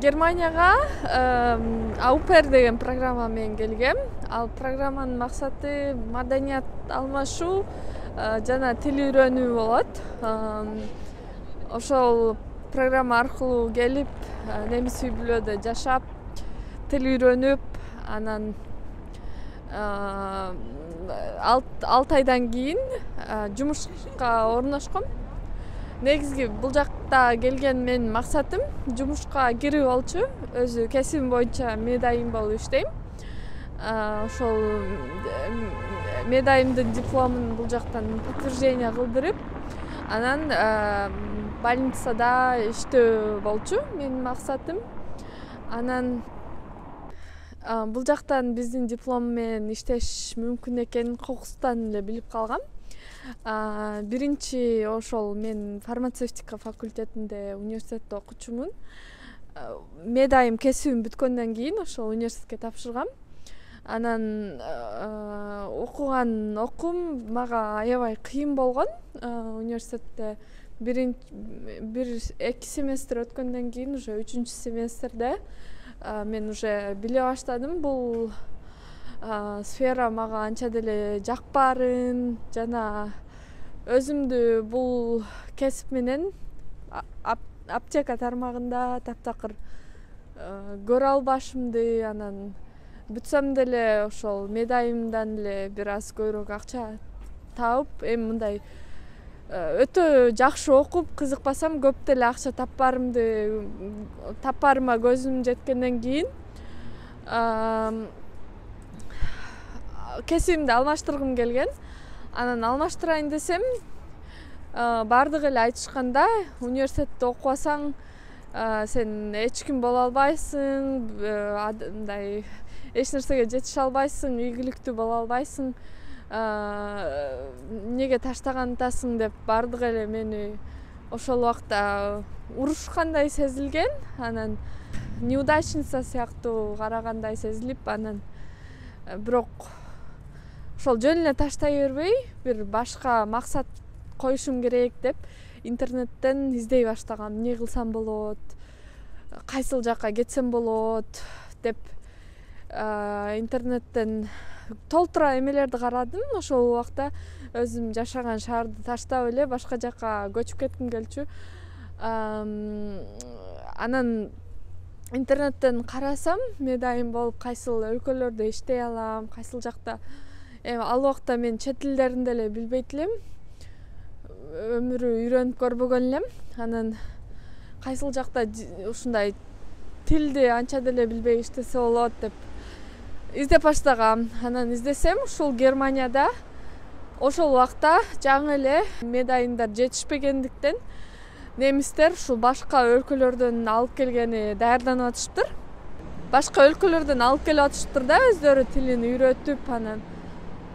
Германияга Аупер деген программа менен келгем. Ал программанын максаты маданият алмашуу жана тил үйрөнүү болот. Ошол программа аркылуу келип, немис үй бүлөдө жашап, тил үйрөнүп, анан 6 айдан кийин жумушка орношком. Негизги бул жакта келген менин максатым жумушка кирип болчу. Өзү кесибим боюнча медайым болуп иштейм. Ошол медайымдын дипломун бул жактан подтверждение кылдырып, анан больницада иштөө болчу менин максатым. Анан бул жактан биздин диплом менен иштеш мүмкүн экенин кокустан эле билип калгам. Биринчи ошол мен фармацевтика факультетинде университетте окучумун. Медайым кесибим бүткөндөн кийин ошол университетке тапшыргам. Анан окуган окуум мага аябай кыйын болгон. Университетте 1-2 семестр өткөндөн кийин уже 3-чү семестрде мен уже биле баштадым. Бул сфера мага анча деле жакпаарын жана өзүмдү бул кесип менен аптека тармагында таптакыр көрө албашымды. Анан бүтсөм деле ошол медайымдан эле бир аз көбүрөөк акча таап, эми мындай өтө жакшы окуп кызыкпасам көп деле акча таппарыма көзүм жеткенден кийин кесибимди алмаштыргым келген. Анан алмаштырайын десем, бардыгы эле айтышканда, университетте окубасаң, сен эч ким боло албайсың, мындай эч нерсеге жетише албайсың, ийгиликтүү боло албайсың, эмнеге таштагантасың деп бардыгы эле мени ошол убакта урушкандай сезилген. Анан неудачница сыяктуу карагандай сезилип, анан бирок ошол жөн эле таштай бербей, бир башка максат коюшум керек деп интернеттен издей баштагам. Эмне кылсам болот, кайсыл жакка кетсем болот деп интернеттен толтура эмелерди карадым. Ошол убакта өзүм жашаган шаарды таштап эле башка жакка көчүп кетким келчү. Анан интернеттен карасам, медайым болуп кайсыл өлкөлөрдө иштей алам, кайсыл жакта. Ал убакта мен чет тилдерин деле билбейт элем. Өмүрү үйрөнүп көрбөгөн элем. Анан кайсыл жакта ушундай тилди анча деле билбей иштесе болот деп издеп баштагам. Анан издесем, ушул Германияда ошол убакта жаңы эле медайымдар жетишпегендиктен немистер ушул башка өлкөлөрдөн алып келгени даярданып атышыптыр. Башка өлкөлөрдөн алып келип атышыптыр да, өздөрү тилин үйрөтүп. Анан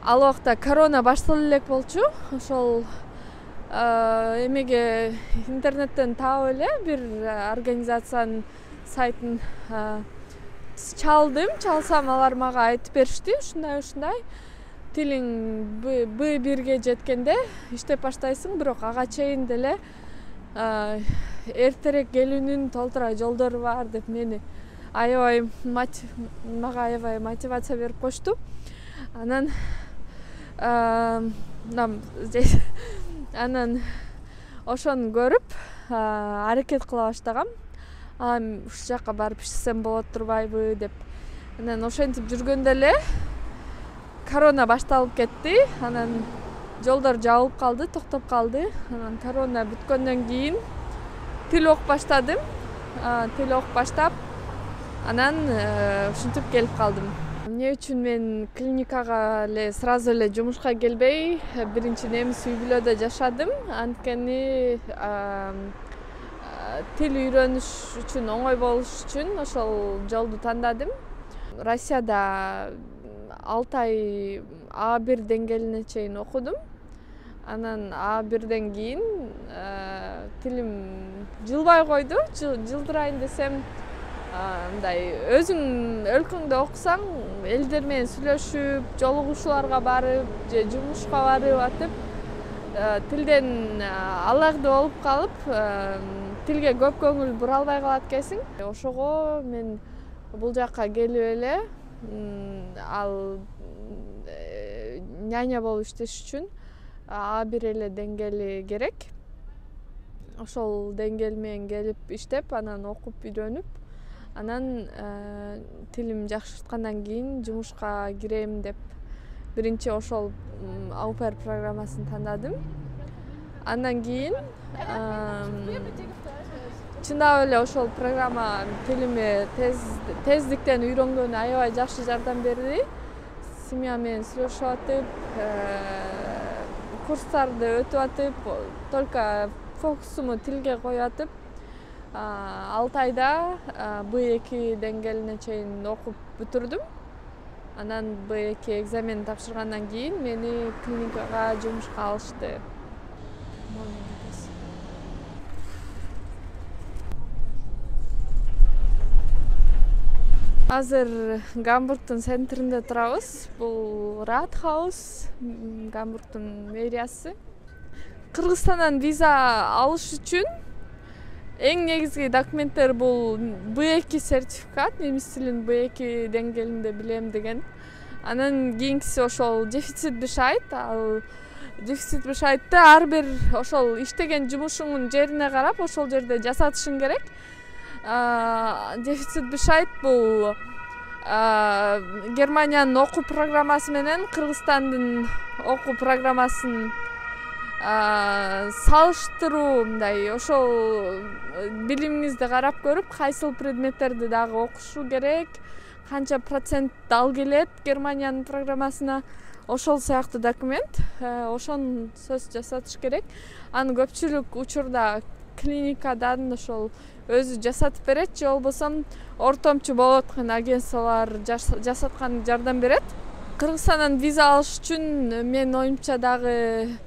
ал убакта корона баштала элек болчу. Ошол эмеге интернеттен таап эле бир организациянын сайтын чалсам, алар мага айтып беришти, ушундай тилиң B1-ге жеткенде иштеп баштайсың, бирок ага чейин деле эртерээк келүүнүн толтура жолдору бар деп мага аябай мотивация берип коюшту. Анан ошону көрүп аракет кыла баштагам. Ушул жакка барып иштесем болот турбайбы деп. Анан ошентип жүргөндө эле корона башталып кетти. Анан жолдор жабылып калды, токтоп калды. Анан корона бүткөндөн кийин тил окуп баштадым. Тил окуп баштап, анан ушинтип келип калдым. Эмне үчүн мен клиникага эле сразу эле жумушка келбей, биринчи немис үй бүлөдө жашадым. Анткени тил үйрөнүш үчүн, оңой болуш үчүн ошол жолду тандадым. Россияда 6 ай A1 деңгээлине чейин окудум. Анан A1ден кийин тилим жылбай койду. Жылдырайын десем, мындай өзүң өлкөңдө окусаң, элдер менен сүйлөшүп, жолугушууларга барып же жумушка барып атып, тилден аларды болуп калып, тилге көп көңүл бура албай калат экенсиң. Ошого мен бул жакка келип эле ал няня болуп иштеш үчүн бир эле деңгээли керек. Ошол деңгээл менен келип иштеп, анан окуп үйрөнүп, анан тилим жакшырткандан кийин жумушка кирем деп биринчи ошол Au-pair программасын тандадым. Андан кийин чындап эле ошол программа тилиме тездиктен үйрөнгөнү аябай жакшы жардам берди. Семья менен сүйлөшүп атып, курстарды өтүп атып, только фокусуму тилге коюп атып, 6 айда B2 деңгээлине чейин окуп бүтүрдүм. Анан B2 экзамен тапшыргандан кийин мени клиникага жумушка алышты. Азыр Гамбургдун центринде турабыз. Бул Rathaus, Гамбургдун мэриясы. Кыргызстандан виза алыш үчүн эң негизги документтер бул B2 сертификат, немис тилин B2 деңгээлинде билем деген. Анан кийинкиси ошол дефицит бешайт. Ал дефицит бешайтты ар бир ошол иштеген жумушуңдун жерине карап, ошол жерде жасатышың керек. Дефицит бешайт бул Германиянын окуу программасы менен Кыргызстандын окуу программасын салыштыруу, мындай ошол билимиңизди карап көрүп, кайсыл предметтерди дагы окушу керек, канча процент дал келет Германиянын программасына, ошол сыяктуу документ. Ошону сөз жасатыш керек. Аны көпчүлүк учурда клиникадан ошол өзү жасатып берет, же болбосо ортомчу болуп аткан агентстволор жасаткан жардам берет. Кыргызстандан виза алыш үчүн менин оюмча дагы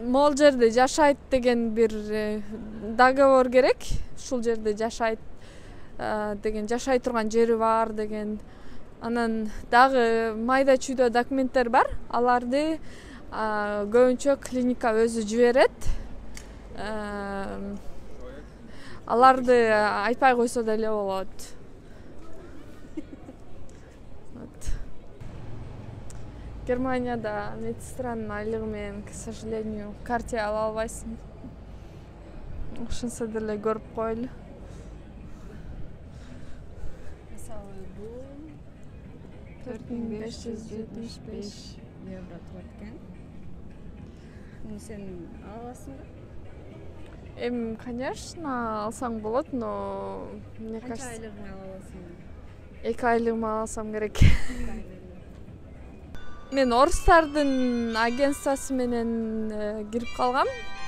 могул жерде жашайт деген бир договор керек. Ушул жерде жашайт деген, жашай турган жери бар деген. Анан дагы майда чүйдө документтер бар. Аларды көбүнчө клиника өзү жиберет. Аларды айтпай койсо деле болот. Германияда медсестранын айлыгы менен, к сожалению, картия ала албайсың. Ошонсо деле көрүп коелу. Мисалы, бул 4575 евро турат экен. Муну сен ала аласыңбы? Конечно, алсаң болот, но мне Канча кажется, айлыгын ала аласың? 2 айлыгымы алсам керек. Мен орустардын агентствосы менен кирип калгам.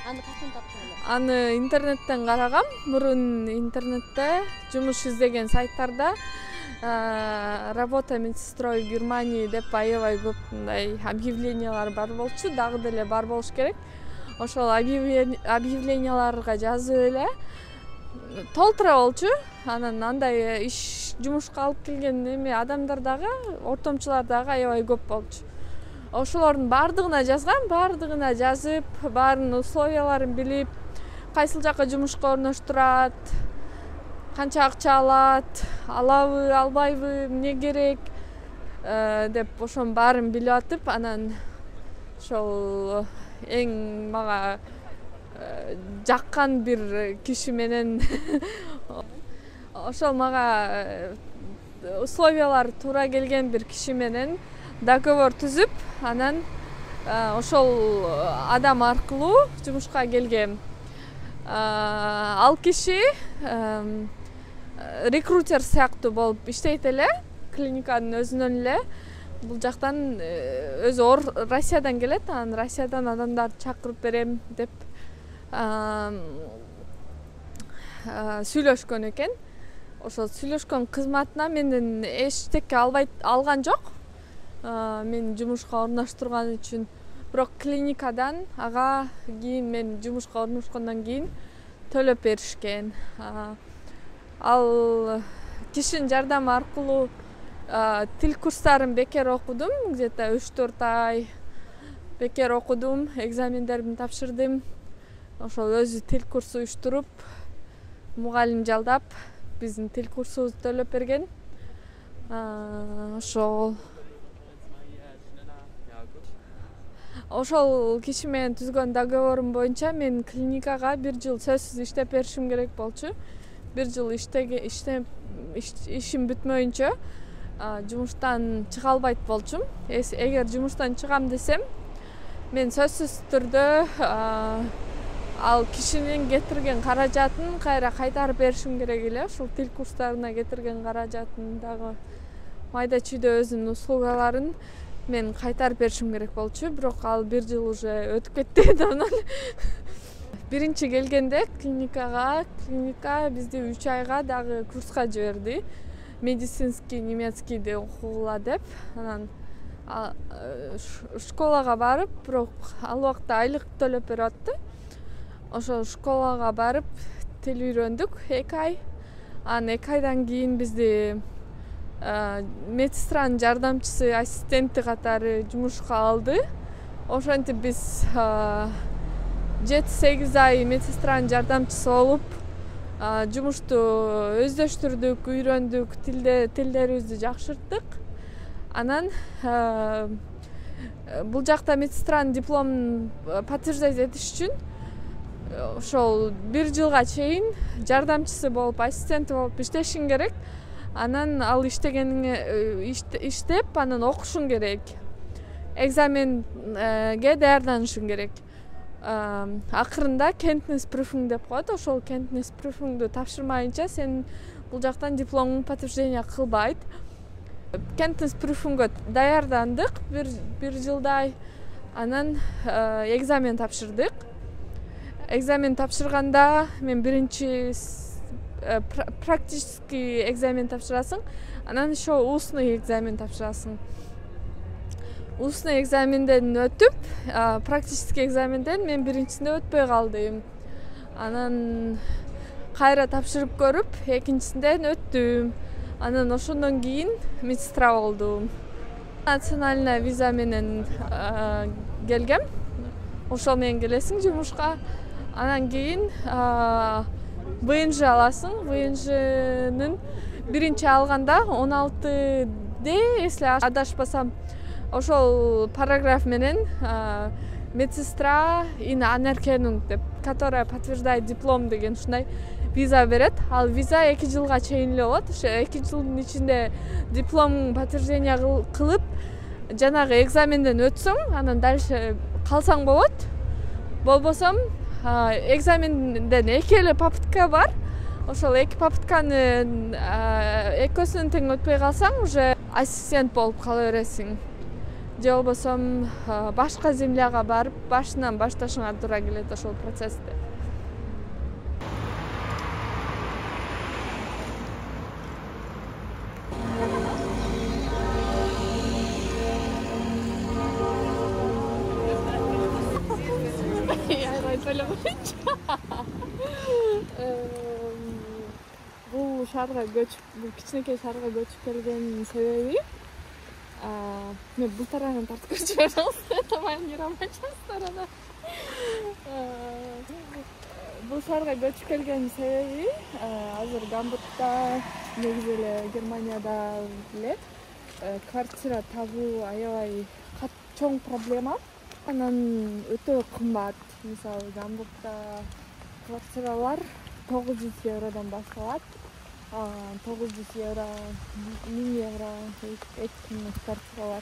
Аны качан таптың эле? Аны интернеттен карагам. Мурун интернетте жумуш издеген сайттарда работа медсестрой в Германии деп аябай көп мындай объявлениялар бар болчу, дагы деле бар болуш керек. Ошол объявленияларга жазып эле толтура болчу. Анан андай иш жумушка алып келген эме адамдар дагы, ортомчулар дагы аябай көп болчу. Ошолордун бардыгына жазгам, бардыгына жазып, баарын условияларын билип, кайсыл жака жумушка орноштурат, канча акча алат, алабы, албайбы, эмне керек деп ошонун баарын билип атып, анан ошол эң мага жаккан бир киши менен ошол мага условиялары туура келген бир киши менен договор түзүп, анан ошол адам аркылуу жумушка келгем. Ал киши рекрутер сыяктуу болуп иштейт эле, клиниканын өзүнөн эле. Бул жактан өзү Россиядан келет, анан Россиядан адамдарды чакырып берем деп сүйлөшкөн экен. Ошол сүйлөшкөн кызматына менден эчтеке алган жок. Мен жумушка орноштурган үчүн, бирок клиникадан ага кийин мен жумушка орношкондон кийин төлөп беришкен. Ал кишинин жардамы аркылуу тил курстарын бекер окудум, где-то 3-4 ай бекер окудум, экзамендеримди тапшырдым. Ошол өзү тил курсу уюштуруп, мугалим жалдап, биздин тил курсубузду төлөп берген. Ошол киши менен түзгөн договорум боюнча мен клиникага 1 жыл сөзсүз иштеп беришим керек болчу. 1 жыл ишим бүтмөйүнчө жумуштан чыга албайт болчумун. Эгер жумуштан чыгам десем, мен сөзсүз түрдө ал кишинин кетирген каражатын кайра кайтарып беришим керек эле. Ушул тил курстарына кетирген каражатын дагы майда чүйдө өзүнүн услугаларын мен кайтарып беришим керек болчу. Бирок ал 1 жыл уже өтүп кетти давно. Биринчи келгенде клиника бизди 3 айга дагы курска жиберди. Медицинский немецкийди окугула деп. Анан школага барып, бирок ал убакта айлык төлөп берип атты. Ошол школага барып тил үйрөндүк 2 ай. Анан 2 айдан кийин бизди медсестранын жардамчысы, ассистенти катары жумушка алды. Ошентип биз 7-8 ай медсестранын жардамчысы болуп, жумушту өздөштүрдүк, үйрөндүк, тилдерибизди жакшырттык. Анан бул жакта медсестранын дипломун подтверждать этиш үчүн ошол 1 жылга чейин жардамчысы болуп, ассистенти болуп иштешиң керек. Анан ал иштеп, анан окушуң керек. Экзаменге даярданышың керек. Акырында Kenntnis Prüfung деп коет. Ошол Kenntnis Prüfungду тапшырмайынча сен бул жактан дипломуң подтверждение кылбайт. Kenntnis Prüfungга даярдандык 1 жылдай. Анан экзамен тапшырдык. Экзамен тапшырганда мен биринчи практический экзамен тапшырасың, анан еще устный экзамен тапшырасың. Устный экзаменден өтүп, практический экзаменден мен биринчисинде өтпөй калдым. Анан кайра тапшырып көрүп, экинчисинден өттүм. Анан ошондон кийин медсестра болдум. Национальный виза менен келгем. Ошол менен келесиң жумушка. Анан кийин ВНЖ аласың. ВНЖнын биринчи алганда 16D, если адашпасам, ошол параграф менен медсестра in Anerkennung деп, которая подтверждает диплом деген ушундай виза берет. Ал виза 2 жылга чейин эле болот. Ошо 2 жылдын ичинде диплом подтверждение кылып, жанагы экзаменден өтсөң, анан дальше калсаң болот. Болбосом экзаменден 2 эле попытка бар. Ошол 2 попытканы экөөсүнөн тең өтпөй калсаң, уже ассистент болуп кала бересиң. Же болбосом башка земляга барып, башынан башташыңа туура келет ошол процессти. Бул шаарга бул кичинекей шаарга көчүп келген себеби мен бул тарадан тартып көрчү это моя нерабочая сторона. Бул шаарга көчүп келген себеби азыр Гамбургда, негизи эле Германияда эле квартира табуу аябай чоң проблема. Анан өтө кымбат. Мисалы Гамбургда квартиралар 900 евродан башталат. 900 евро, 1000 евро экинчи квартиралар.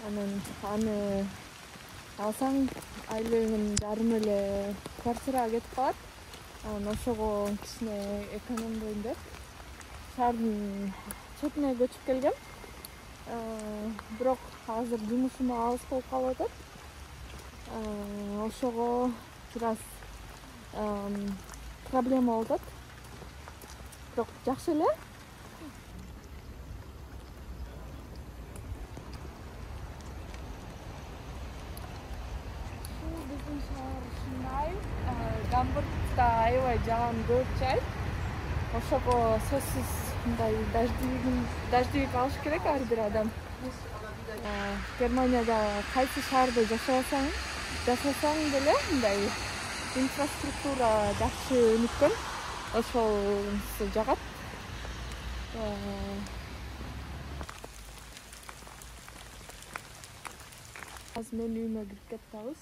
Анан аны алсаң айлыгын жарым эле квартирага кетип калат. Анан ошого кичине экономдойм деп шаардын четине көчүп келгем. Бирок азыр жумушум алыс болуп калып атат. Ошого бир аз проблема болуп атат. Бирок жакшы эле. Биздин шаар ушундай. Гамбургда аябай жаган көп жай. Ошого сөзсүз мындай дождевик алыш керек ар бир адам. Германияда кайсы шаарда жашасаң деле мындай инфраструктура жакшы өнүккөн, ошол жагат. Азыр мен үйүмө кирип кетебиз.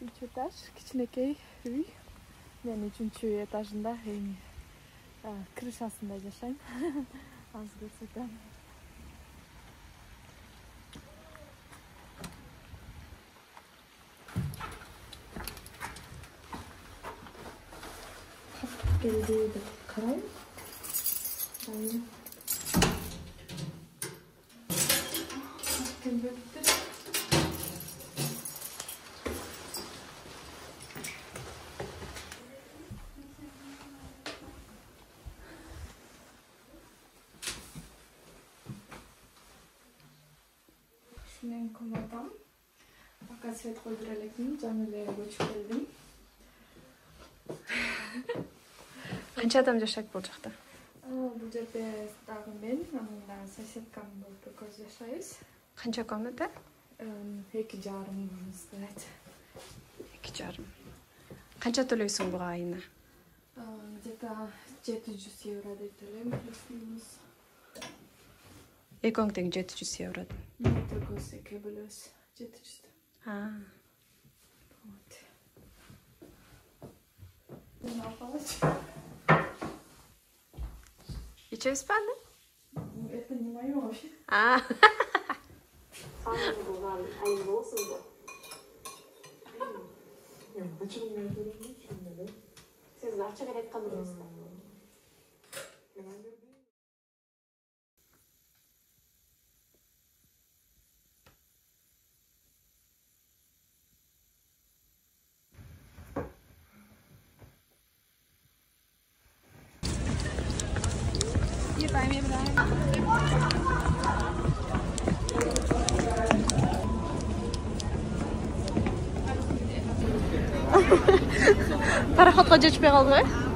3 этаж, кичинекей үй. Мен 3-чү этажында, эң крышасында жашайм. Азыр көрсөтөм. Geldi de karayım. Dayı. Kim bitti? Şunun komadan. Fakat svet koyduralım. Canlılara göçüp geldim. Қанша адам жашайт бул жакта? Бул жерде дагы мен, анан соседкам болуп экөөбүз жашайбыз. Канча комната? 2,5 стоит. 2,5. Канча төлөйсүң буга айына? Где-то 700 евро деп төлөйм, плюс-минус. Экөөң тең 700 евро. Экөөбүз эки бөлөбүз 700. Вот. İçeriz ben de. Это не мое вообще. Hayırlı olsun bu. Siz akça gerek kalırız. Hier bei mir bleiben. Paraxotga жетпей қалды ғой.